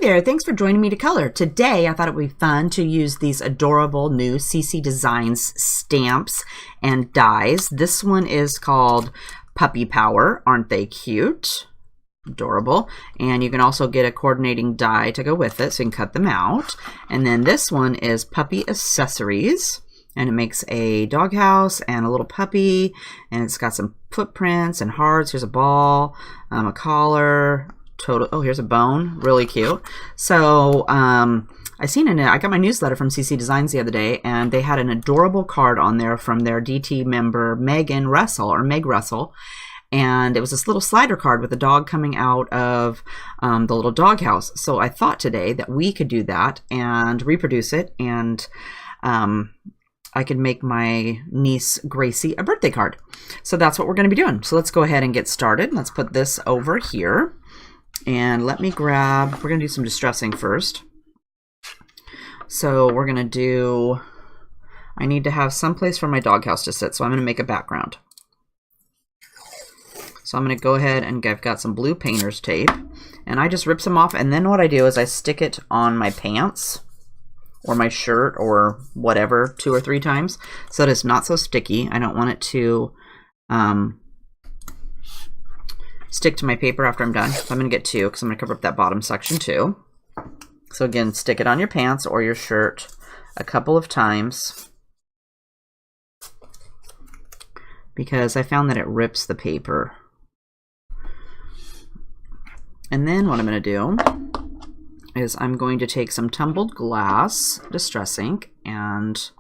there, thanks for joining me to color. Today I thought it would be fun to use these adorable new CC Designs stamps and dies. This one is called Puppy Power. Aren't they cute? Adorable. And you can also get a coordinating die to go with it, so you can cut them out. And then this one is Puppy Accessories, and it makes a doghouse and a little puppy, and it's got some footprints and hearts. Here's a ball, a collar. Oh, here's a bone. Really cute. So I seen I got my newsletter from CC Designs the other day, and they had an adorable card on there from their DT member Megan Russell, or Meg Russell, and it was this little slider card with a dog coming out of the little doghouse. So I thought today that we could do that and reproduce it, and I could make my niece Gracie a birthday card. So that's what we're going to be doing. So let's go ahead and get started. Let's put this over here. And let me grab, we're going to do some distressing first. So we're going to do, I need to have some place for my doghouse to sit, so I'm going to make a background. So I'm going to go ahead and I've got some blue painter's tape, and I just rip some off, and then what I do is I stick it on my pants or my shirt or whatever 2 or 3 times so that it's not so sticky. I don't want it to stick to my paper after I'm done. So I'm going to get 2 because I'm going to cover up that bottom section too. So again, stick it on your pants or your shirt a couple of times because I found that it rips the paper. And then what I'm going to do is I'm going to take some tumbled glass distress ink and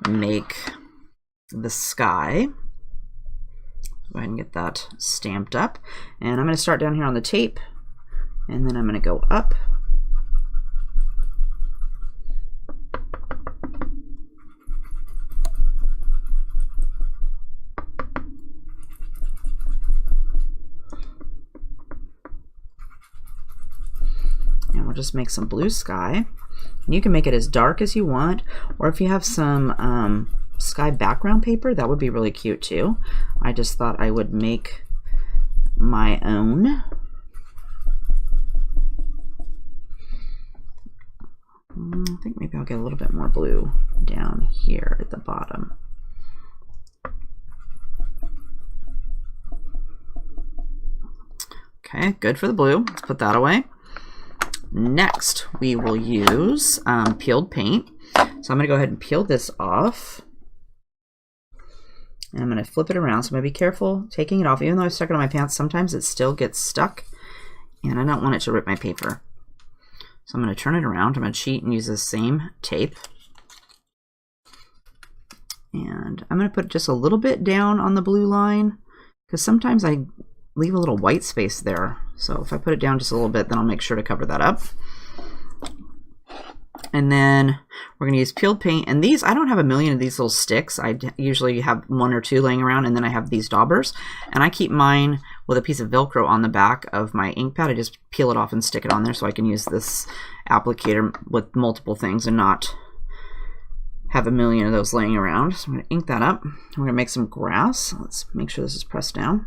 make the sky. Go ahead and get that stamped up, and I'm going to start down here on the tape, and then I'm going to go up. And we'll just make some blue sky. And you can make it as dark as you want, or if you have some sky background paper, that would be really cute too. I just thought I would make my own. I think maybe I'll get a little bit more blue down here at the bottom. Okay, good for the blue. Let's put that away. Next, we will use peeled paint. So I'm going to go ahead and peel this off. And I'm going to flip it around, so I'm going to be careful taking it off. Even though I stuck it on my pants, sometimes it still gets stuck, and I don't want it to rip my paper. So I'm going to turn it around. I'm going to cheat and use the same tape. And I'm going to put just a little bit down on the blue line, because sometimes I leave a little white space there. So if I put it down just a little bit, then I'll make sure to cover that up. And then we're going to use peeled paint. And these, I don't have a million of these little sticks. I usually have 1 or 2 laying around, and then I have these daubers. And I keep mine with a piece of Velcro on the back of my ink pad. I just peel it off and stick it on there so I can use this applicator with multiple things and not have a million of those laying around. So I'm going to ink that up. I'm going to make some grass. Let's make sure this is pressed down.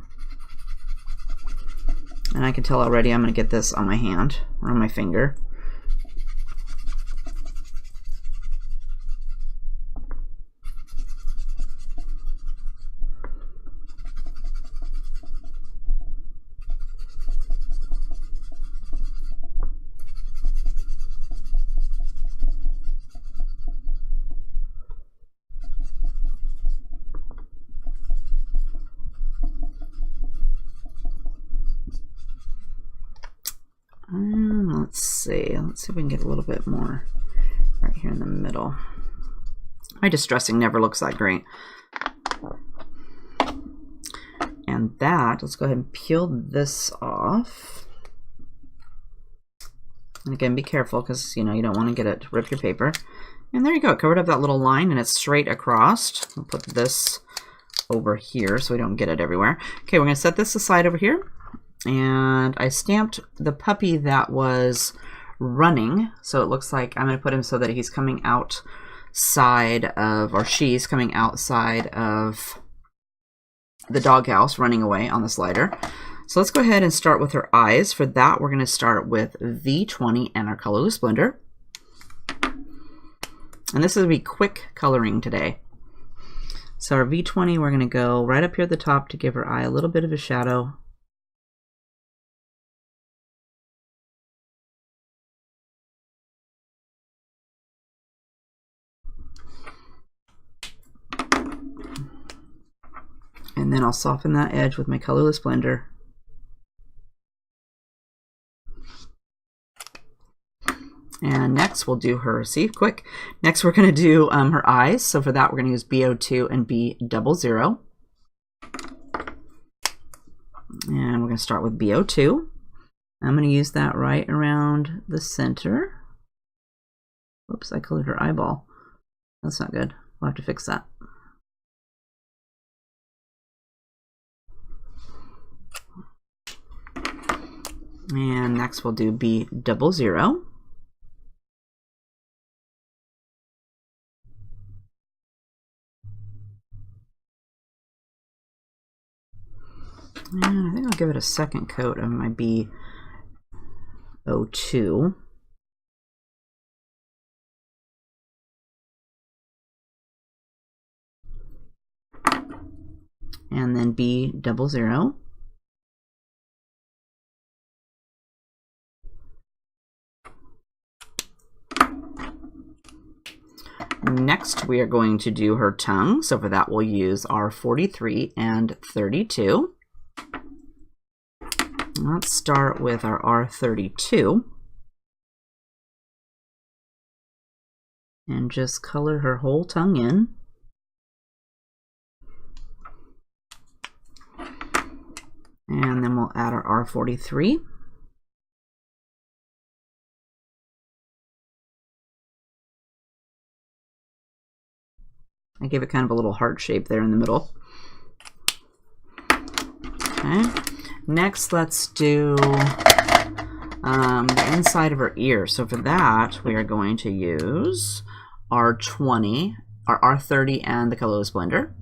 And I can tell already I'm going to get this on my hand or on my finger. Let's see if we can get a little bit more right here in the middle. My distressing never looks that great. And that, let's go ahead and peel this off. And again, be careful because you don't want to get it to rip your paper. And there you go, it covered up that little line and it's straight across. I'll put this over here so we don't get it everywhere. Okay, we're going to set this aside over here. And I stamped the puppy that was running, so it looks like I'm going to put him so that he's coming outside of, or she's coming outside of the doghouse, running away on the slider. So let's go ahead and start with her eyes. For that, we're going to start with V20 and our colorless blender. And this is going to be quick coloring today. So our V20, we're going to go right up here at the top to give her eye a little bit of a shadow. And then I'll soften that edge with my colorless blender. And next we'll do her, see, quick. Next we're going to do her eyes. So for that we're going to use B02 and B00. And we're going to start with B02. I'm going to use that right around the center. Oops, I colored her eyeball. That's not good. We'll have to fix that. And next we'll do B00. And I think I'll give it a second coat of my B02. And then B00. Next, we are going to do her tongue. So for that, we'll use our 43 and 32. Let's start with our R32 and just color her whole tongue in. And then we'll add our R43. I gave it kind of a little heart shape there in the middle. Okay. Next, let's do the inside of her ear. So for that, we are going to use R20, our R30, and the colorless blender.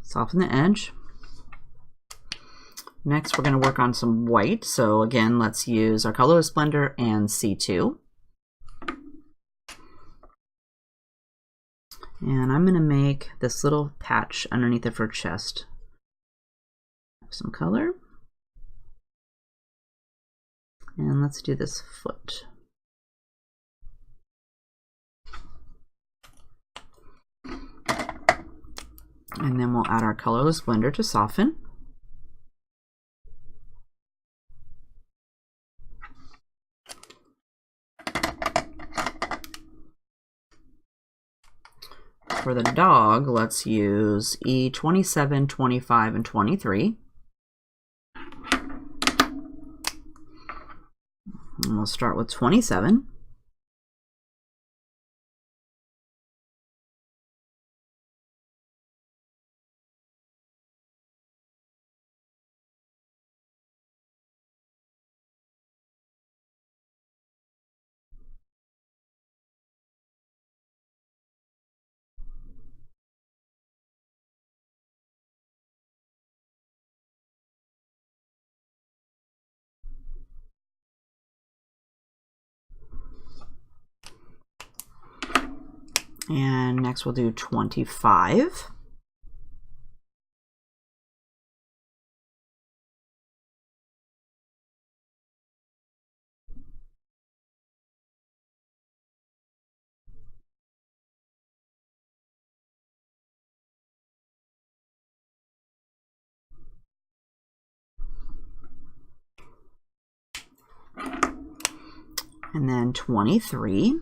Soften the edge. Next, we're going to work on some white. So again, let's use our colorless blender and C2. And I'm going to make this little patch underneath of her chest. Some color. And let's do this foot. And then we'll add our colorless blender to soften. For the dog, let's use E27, 25, and 23. And we'll start with 27. And next we'll do 25. And then 23.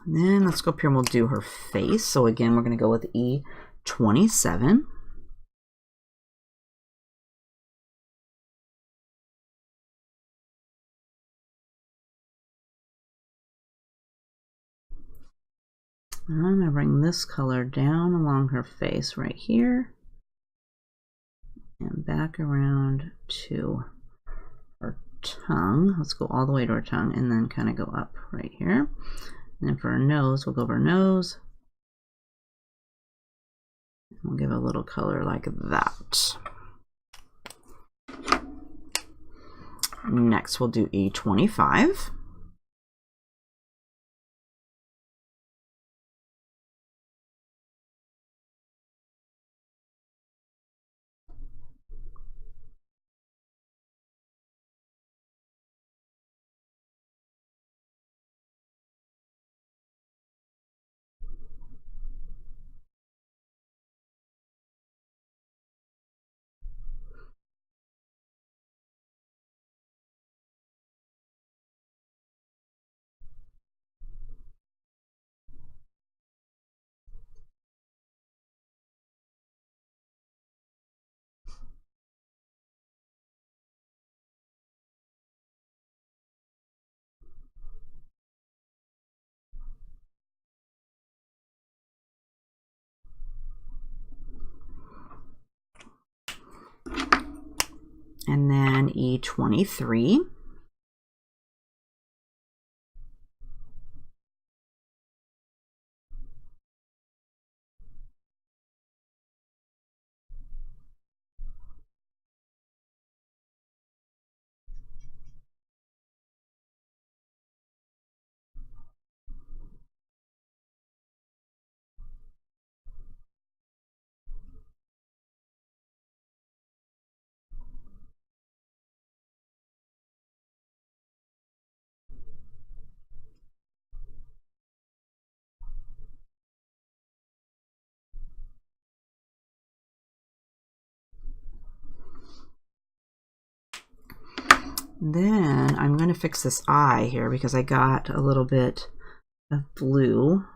And then let's go up here and we'll do her face. So again, we're going to go with E27. I'm going to bring this color down along her face right here and back around to her tongue. Let's go all the way to her tongue and then kind of go up right here. And then for her nose, we'll go over her nose. We'll give a little color like that. Next, we'll do E25. And then E23. Then I'm going to fix this eye here because I got a little bit of blue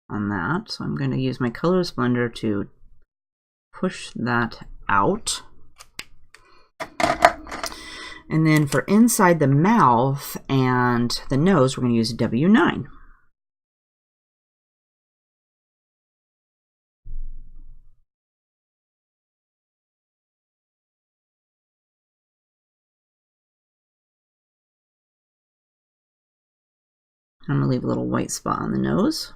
on that. So I'm going to use my Colors Blender to push that out. And then for inside the mouth and the nose, we're going to use W9. I'm going to leave a little white spot on the nose.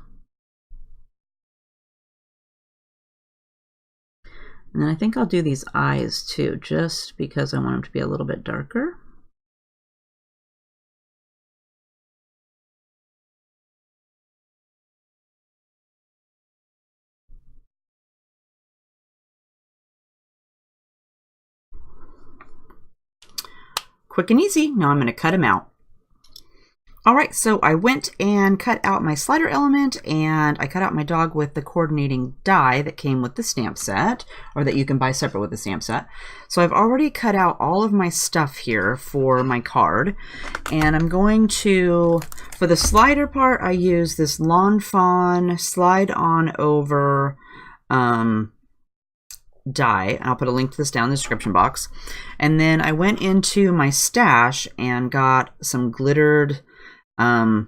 And then I think I'll do these eyes too, just because I want them to be a little bit darker. Quick and easy. Now I'm going to cut them out. All right, so I went and cut out my slider element, and I cut out my dog with the coordinating die that came with the stamp set, or that you can buy separate with the stamp set. So I've already cut out all of my stuff here for my card, and I'm going to, for the slider part, I use this Lawn Fawn slide on over die. I'll put a link to this down in the description box. And then I went into my stash and got some glittered,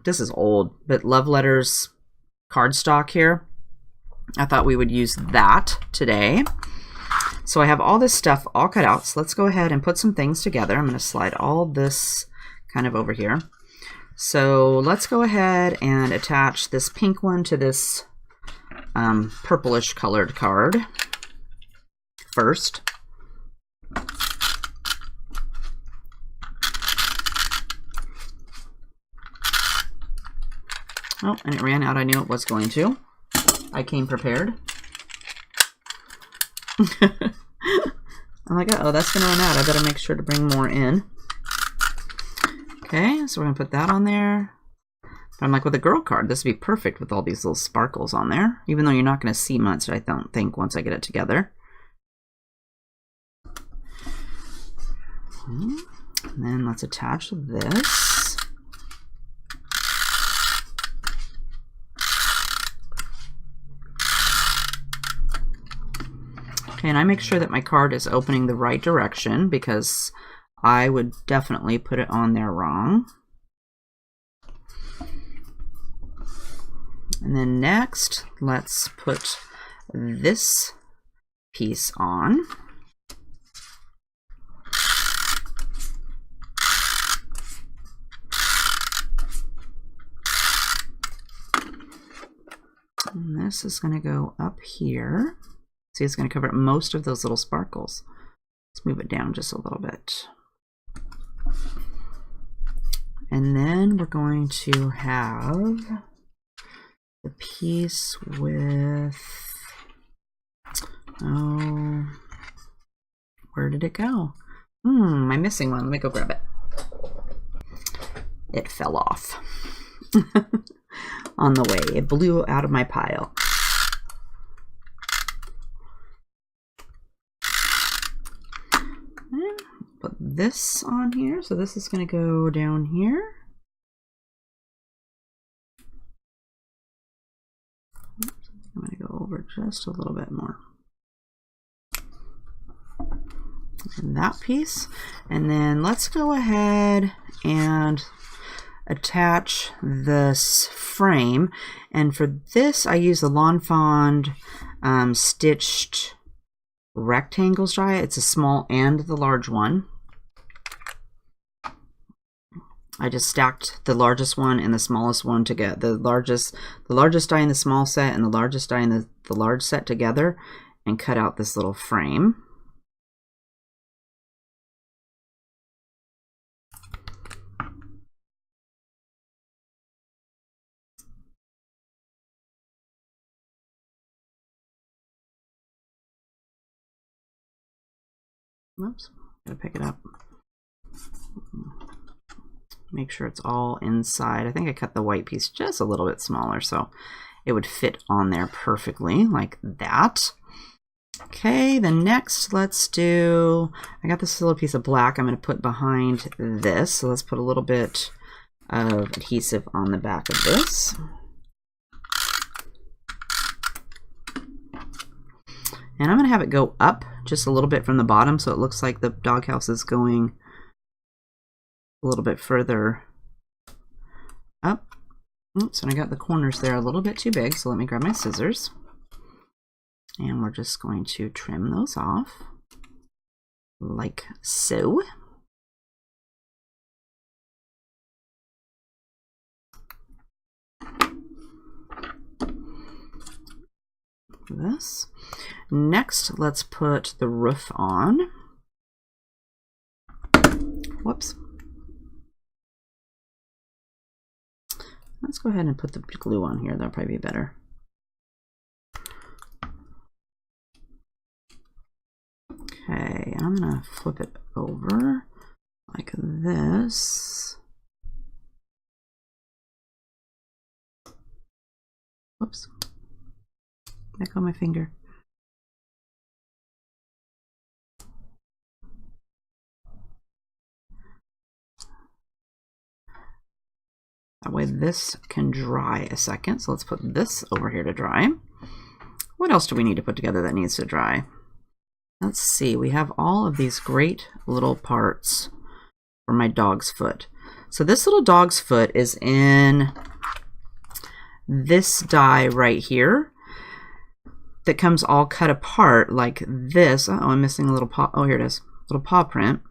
this is old, but Love Letters cardstock here. I thought we would use that today. So I have all this stuff all cut out. So let's go ahead and put some things together. I'm going to slide all this kind of over here. So let's go ahead and attach this pink one to this purplish colored card first. Oh, and it ran out. I knew it was going to. I came prepared. I'm like, uh-oh, that's going to run out. I better make sure to bring more in. Okay, so we're going to put that on there. But I'm like, with a girl card, this would be perfect with all these little sparkles on there, even though you're not going to see much, I don't think, once I get it together. And then let's attach this. Okay, and I make sure that my card is opening the right direction because I would definitely put it on there wrong. And then next, let's put this piece on. And this is going to go up here. See, it's going to cover up most of those little sparkles. Let's move it down just a little bit. And then we're going to have the piece with, oh, where did it go? I'm missing one. Let me go grab it. It fell off on the way. It blew out of my pile. Put this on here. So this is going to go down here. I'm going to go over just a little bit more. And that piece. And then let's go ahead and attach this frame. And for this, I use the Lawn Fawn stitched rectangles die. It's a small and the large one. I just stacked the largest one and the smallest one together. The largest die in the small set and the largest die in the large set together, and cut out this little frame. Oops, gotta pick it up. Make sure it's all inside. I think I cut the white piece just a little bit smaller so it would fit on there perfectly like that. Okay, then next let's do, I got this little piece of black I'm going to put behind this. So let's put a little bit of adhesive on the back of this. And I'm going to have it go up just a little bit from the bottom so it looks like the doghouse is going a little bit further up. Oops, and I got the corners there a little bit too big, so let me grab my scissors. And we're just going to trim those off like so. This. Next, let's put the roof on. Whoops. Let's go ahead and put the glue on here. That'll probably be better. Okay, I'm gonna flip it over like this. Whoops. Back on my finger. That way this can dry a second. So let's put this over here to dry. What else do we need to put together that needs to dry? Let's see, we have all of these great little parts for my dog's foot. So this little dog's foot is in this die right here that comes all cut apart like this. Oh, I'm missing a little paw. Oh, here it is, little paw print.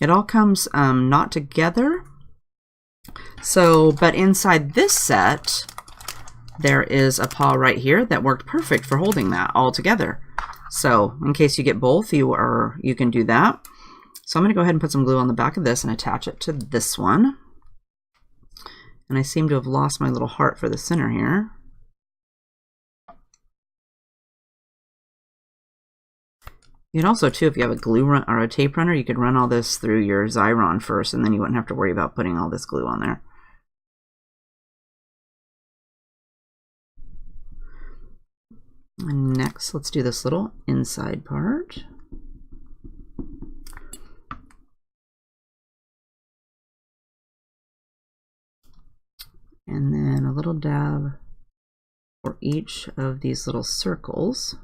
It all comes not together. So, but inside this set, there is a paw right here that worked perfect for holding that all together. So in case you get both, you can do that. So I'm going to go ahead and put some glue on the back of this and attach it to this one. And I seem to have lost my little heart for the center here. You can also, too, if you have a glue run or a tape runner, you could run all this through your Xyron first, and then you wouldn't have to worry about putting all this glue on there. And next, let's do this little inside part. And then a little dab for each of these little circles.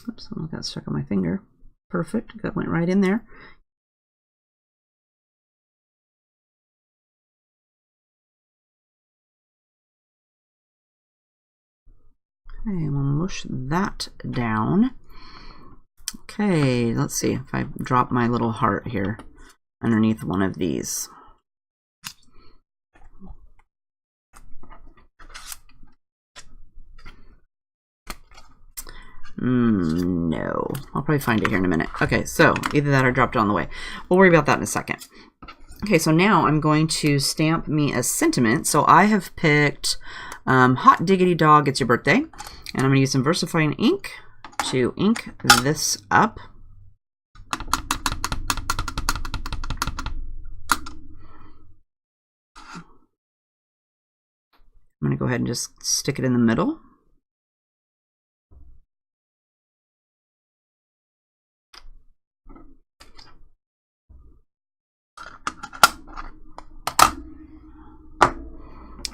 Oops, I got stuck on my finger. Perfect, that went right in there. Okay, we'll mush that down. Okay, let's see if I drop my little heart here underneath one of these. No, I'll probably find it here in a minute. Okay, so either that or drop it on the way. We'll worry about that in a second. Okay, so now I'm going to stamp me a sentiment. So I have picked Hot Diggity Dog, It's Your Birthday. And I'm going to use some Versafine ink to ink this up. I'm going to go ahead and just stick it in the middle.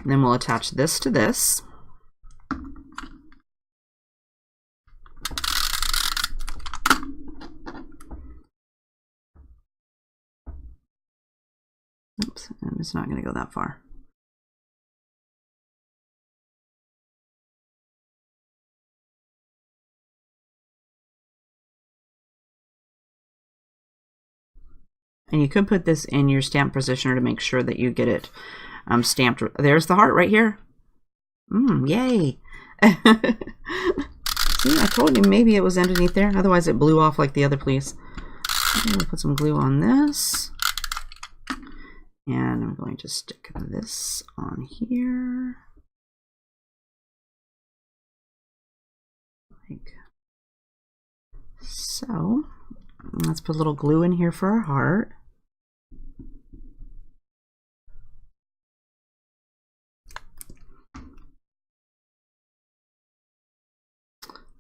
And then we'll attach this to this. Oops, I'm just not going to go that far. And you could put this in your stamp positioner to make sure that you get it stamped. There's the heart right here. Yay. See, I told you maybe it was underneath there. Otherwise it blew off like the other piece. I'm going to put some glue on this. And I'm going to stick this on here. Like so. Let's put a little glue in here for our heart.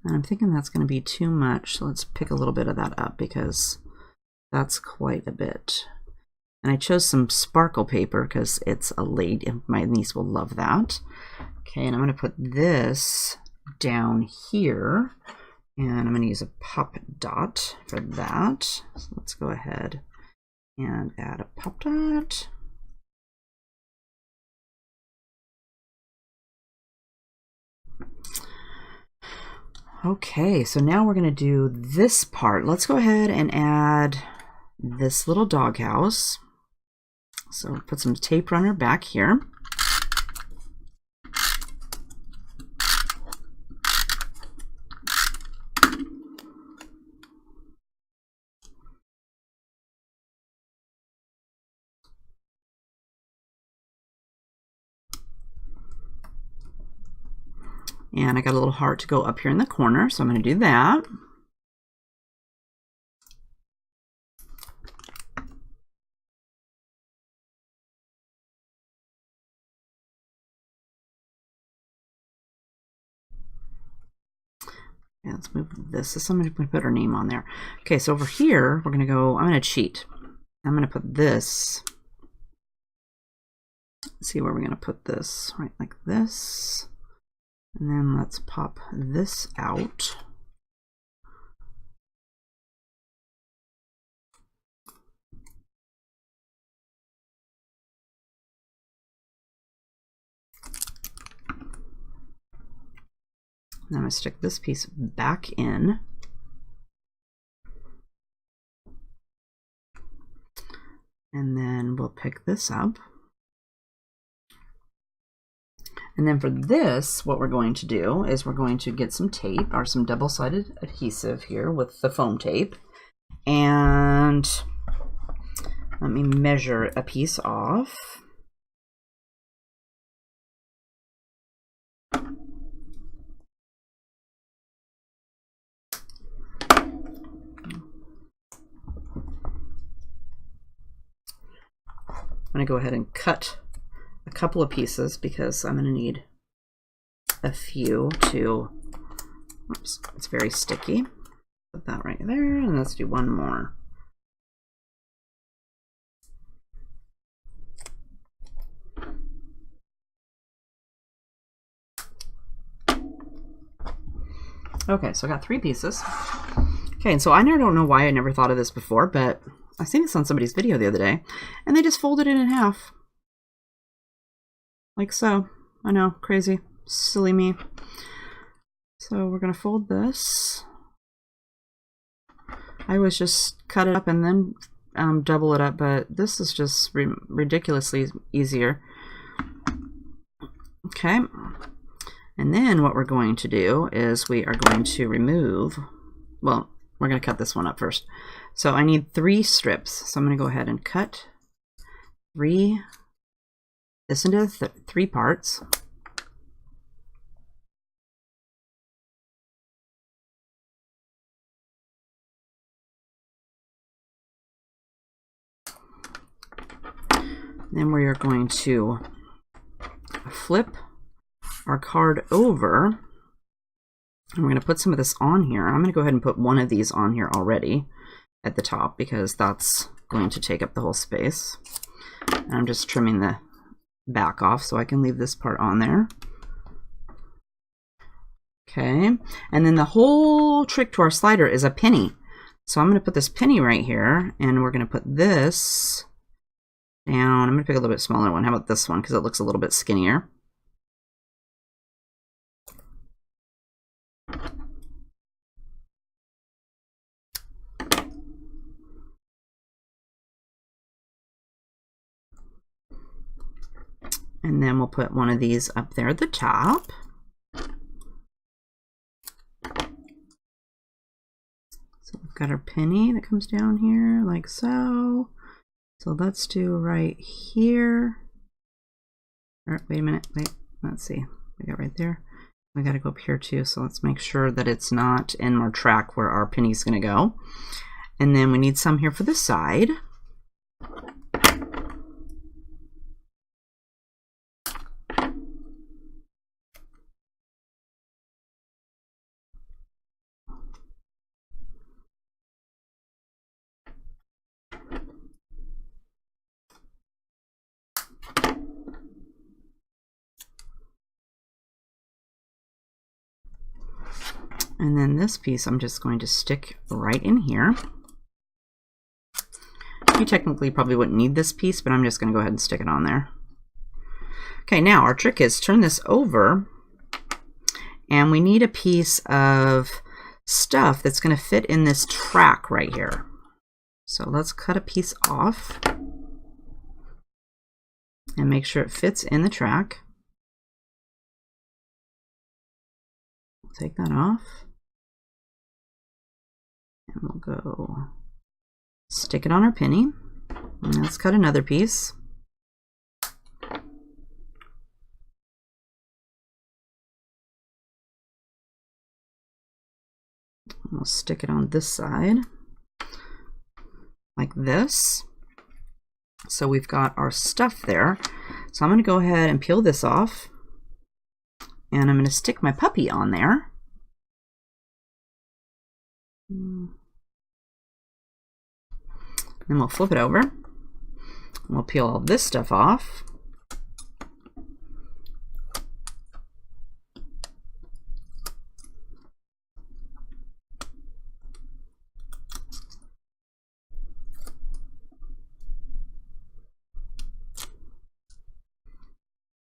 And I'm thinking that's going to be too much, so let's pick a little bit of that up because that's quite a bit. And I chose some sparkle paper because it's a lady, my niece will love that. Okay, and I'm going to put this down here, and I'm going to use a pop dot for that. So let's go ahead and add a pop dot. Okay, so now we're going to do this part. Let's go ahead and add this little doghouse. So put some tape runner back here. And I got a little heart to go up here in the corner, so I'm going to do that. Yeah, let's move this. So somebody's going to put her name on there. Okay, so over here, we're going to go, I'm going to cheat. I'm going to put this. Let's see where we're going to put this. Right like this. And then let's pop this out. And I'm going to stick this piece back in. And then we'll pick this up. And then for this, what we're going to do is we're going to get some tape or some double-sided adhesive here with the foam tape. And let me measure a piece off. I'm going to go ahead and cut a couple of pieces because I'm going to need a few to, oops, it's very sticky. Put that right there, and let's do one more. Okay, so I got 3 pieces. Okay, and so I don't know why I never thought of this before, but I seen this on somebody's video the other day, and they just folded it in half. Like so. I know, crazy. Silly me. So we're going to fold this. I always just cut it up and then double it up, but this is just ridiculously easier. Okay. And then what we're going to do is we are going to remove, well, we're going to cut this one up first. So I need 3 strips. So I'm going to go ahead and cut this into 3 parts. Then we are going to flip our card over, and we're going to put some of this on here. I'm going to go ahead and put one of these on here already at the top because that's going to take up the whole space. And I'm just trimming the back off so I can leave this part on there. Okay, and then the whole trick to our slider is a penny. So I'm going to put this penny right here, and we're going to put this down. I'm going to pick a little bit smaller one. How about this one? Because it looks a little bit skinnier. And then we'll put one of these up there at the top. So we've got our penny that comes down here like so. So let's do right here. Or, wait a minute, let's see. We got right there. We got to go up here too. So let's make sure that it's not in our track where our penny's going to go. And then we need some here for the side. And then this piece I'm just going to stick right in here. You technically probably wouldn't need this piece, but I'm just going to go ahead and stick it on there. Okay, now our trick is turn this over, and we need a piece of stuff that's going to fit in this track right here. So let's cut a piece off and make sure it fits in the track. Take that off. And we'll go stick it on our penny. And let's cut another piece. We'll stick it on this side like this. So we've got our stuff there. So I'm going to go ahead and peel this off. And I'm going to stick my puppy on there. Then we'll flip it over. We'll peel all this stuff off.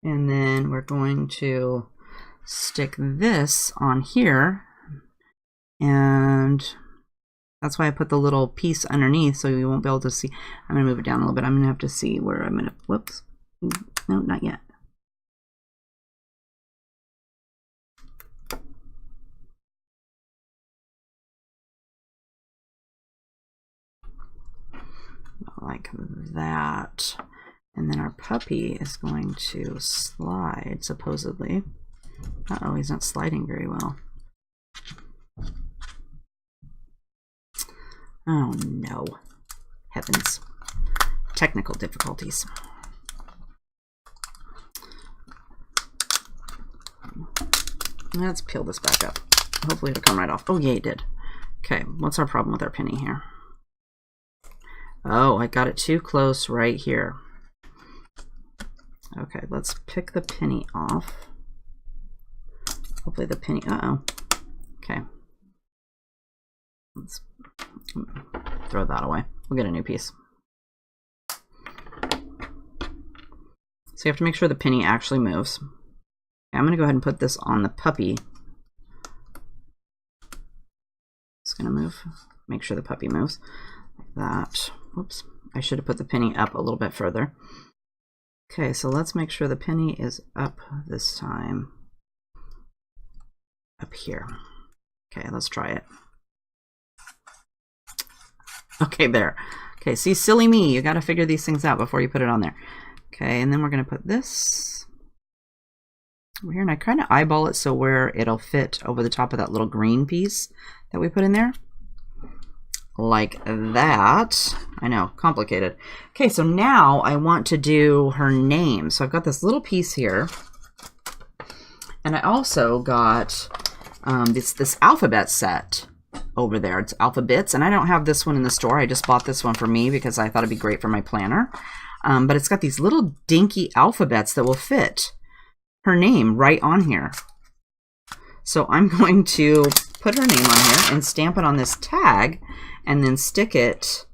And then we're going to stick this on here, and that's why I put the little piece underneath so you won't be able to see. I'm going to move it down a little bit. I'm going to have to see where I'm going to, whoops, no, not yet. Like that. And then our puppy is going to slide, supposedly. Uh-oh, he's not sliding very well. Oh no. Heavens. Technical difficulties. Let's peel this back up. Hopefully it'll come right off. Oh yeah, it did. Okay, what's our problem with our penny here? Oh, I got it too close right here. Okay, let's pick the penny off. Hopefully the penny, uh-oh. Okay, Let's throw that away. We'll get a new piece. So you have to make sure the penny actually moves. I'm going to go ahead and put this on the puppy. It's going to move. Make sure the puppy moves like that. Whoops. I should have put the penny up a little bit further. Okay, so let's make sure the penny is up this time. Up here. Okay, let's try it. Okay, there. Okay, see, silly me. You got to figure these things out before you put it on there. Okay, and then we're going to put this over here, and I kind of eyeball it so where it'll fit over the top of that little green piece that we put in there. Like that. I know, complicated. Okay, so now I want to do her name. So I've got this little piece here, and I also got this alphabet set over there. It's Alphabits, and I don't have this one in the store. I just bought this one for me because I thought it'd be great for my planner. But it's got these little dinky alphabets that will fit her name right on here. So I'm going to put her name on here and stamp it on this tag and then stick it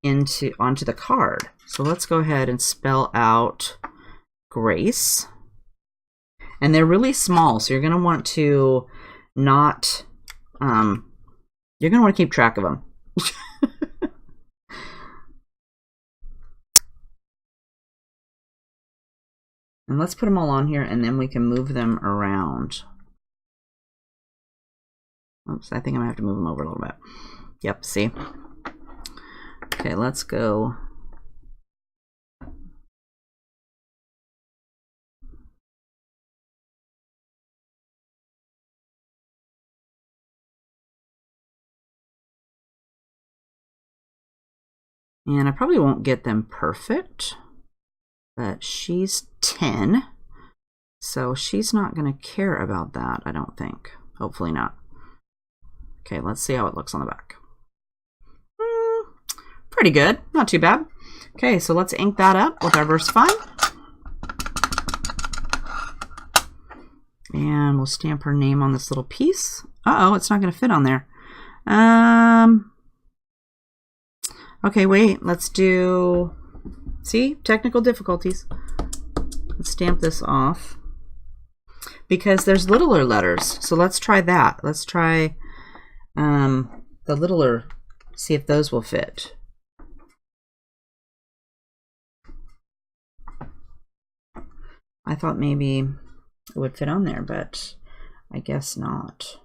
onto the card. So let's go ahead and spell out Grace. And they're really small, so you're going to want to not, you're going to want to keep track of them. And let's put them all on here, and then we can move them around. Oops, I think I'm going to have to move them over a little bit. Yep, see? Okay, let's go. And I probably won't get them perfect, but she's 10, so she's not going to care about that, I don't think. Hopefully not. Okay, let's see how it looks on the back. Pretty good, not too bad. Okay, so let's ink that up with our Versafine. And we'll stamp her name on this little piece. Uh-oh, it's not going to fit on there. Okay, wait, let's do... See? Technical difficulties. Let's stamp this off. Because there's littler letters, so let's try that. Let's try the littler, see if those will fit. I thought maybe it would fit on there, but I guess not.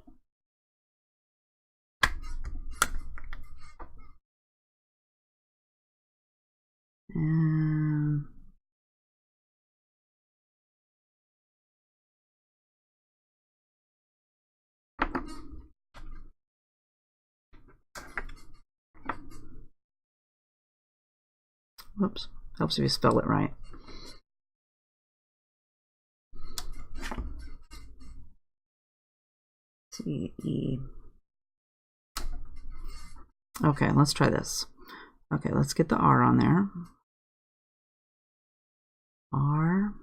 Whoops, helps if you spell it right. C-E. Okay, let's try this. Okay, let's get the R on there. R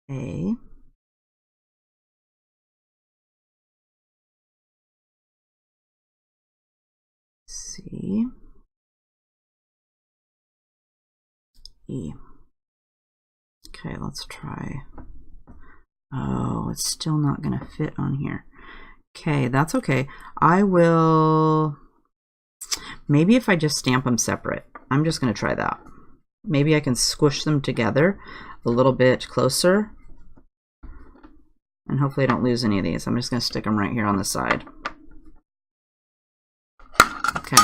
A C E. Okay, let's try. Oh, it's still not going to fit on here. Okay, that's okay. I will, maybe if I just stamp them separate, I'm just going to try that. Maybe I can squish them together a little bit closer. And hopefully I don't lose any of these. I'm just going to stick them right here on the side. Okay.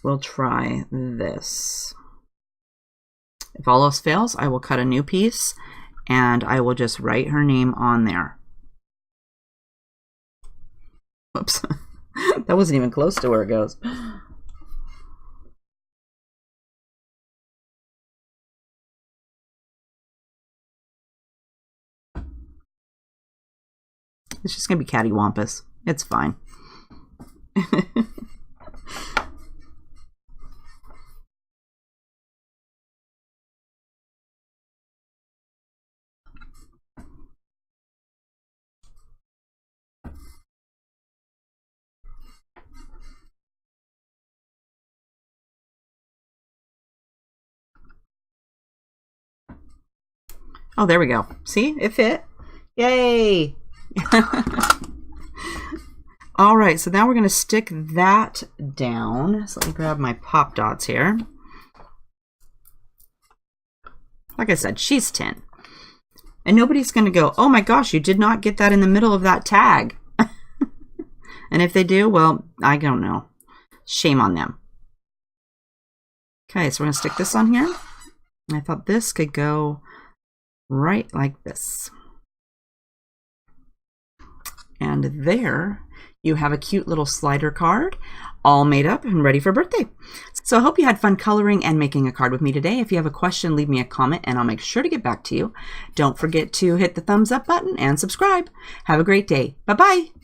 We'll try this. If all else fails, I will cut a new piece and I will just write her name on there. Whoops. That wasn't even close to where it goes. It's just going to be cattywampus. It's fine. Oh, there we go. See, it fit. Yay! All right, so now we're going to stick that down. So let me grab my pop dots here. Like I said, she's 10. And nobody's going to go, oh my gosh, you did not get that in the middle of that tag. And if they do, well, I don't know. Shame on them. Okay, so we're going to stick this on here. I thought this could go right like this. And there you have a cute little slider card, all made up and ready for birthday. So I hope you had fun coloring and making a card with me today. If you have a question, leave me a comment and I'll make sure to get back to you. Don't forget to hit the thumbs up button and subscribe. Have a great day. Bye-bye.